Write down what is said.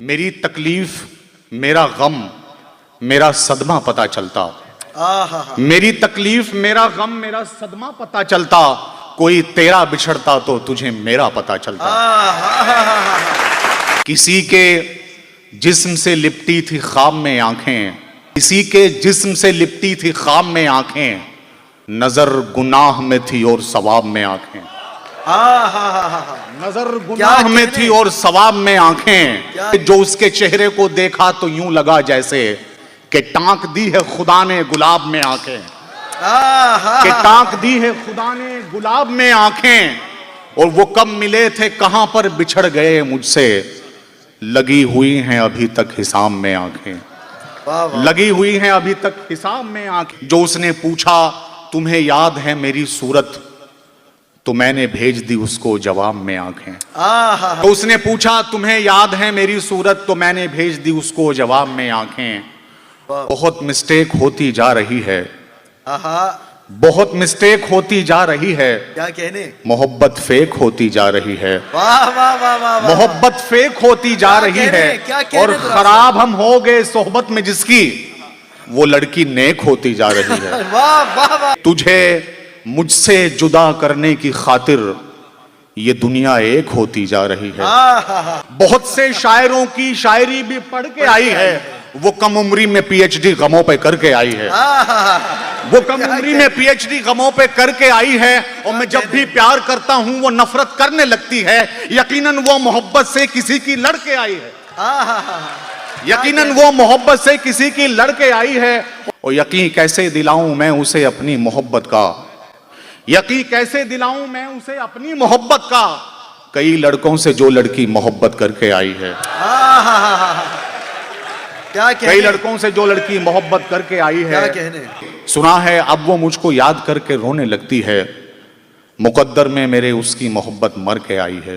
मेरी तकलीफ, मेरा गम, मेरा सदमा पता चलता। मेरी तकलीफ, मेरा गम, मेरा सदमा पता चलता। कोई तेरा बिछड़ता तो तुझे मेरा पता चलता। किसी के जिस्म से लिपटी थी ख्वाब में आंखें, किसी के जिस्म से लिपटी थी ख्वाब में आंखें, नजर गुनाह में थी और सवाब में आंखें। नजर गुनाह में थी और सवाब में आंखें। जो उसके चेहरे को देखा तो यूं लगा जैसे कि टांक दी है खुदा ने गुलाब में आंखें। कि टांक दी है खुदा ने गुलाब में आंखें। और वो कब मिले थे, कहां पर बिछड़ गए मुझसे, लगी हुई हैं अभी तक हिसाब में आंखें। लगी हुई हैं अभी तक हिसाब में आंखें। जो उसने पूछा तुम्हें याद है मेरी सूरत, तो मैंने भेज दी उसको जवाब में आंखें। तो उसने पूछा तुम्हें याद है मेरी सूरत, तो मैंने भेज दी उसको जवाब में आंखें। बहुत मिस्टेक होती जा रही है, बहुत मिस्टेक होती जा रही है। क्या कहने, मोहब्बत फेक होती जा रही है। वाह वाह वाह वाह, मोहब्बत फेक होती जा रही है। और खराब हम हो गए सोहबत में जिसकी, वो लड़की नेक होती जा रही है। वाह वाह वाह। तुझे मुझसे जुदा करने की खातिर ये दुनिया एक होती जा रही है। बहुत से शायरों की शायरी भी पढ़ के आई है, वो कम उम्री में पीएचडी गमों पे करके आई है। वो कम उम्री में पीएचडी गमों पे करके आई है। और मैं जब भी प्यार करता हूं वो नफरत करने लगती है। यकीनन वो मोहब्बत से किसी की लड़के आई है। यकीनन वो मोहब्बत से किसी की लड़के आई है। और यकीन कैसे दिलाऊं मैं उसे अपनी मोहब्बत का, यकीन कैसे दिलाऊं मैं उसे अपनी मोहब्बत का। कई लड़कों से जो लड़की मोहब्बत करके आई है। क्या कई लड़कों से जो लड़की मोहब्बत करके आई है। क्या कहने, सुना है अब वो मुझको याद करके रोने लगती है। मुकद्दर में मेरे उसकी मोहब्बत मर के आई है।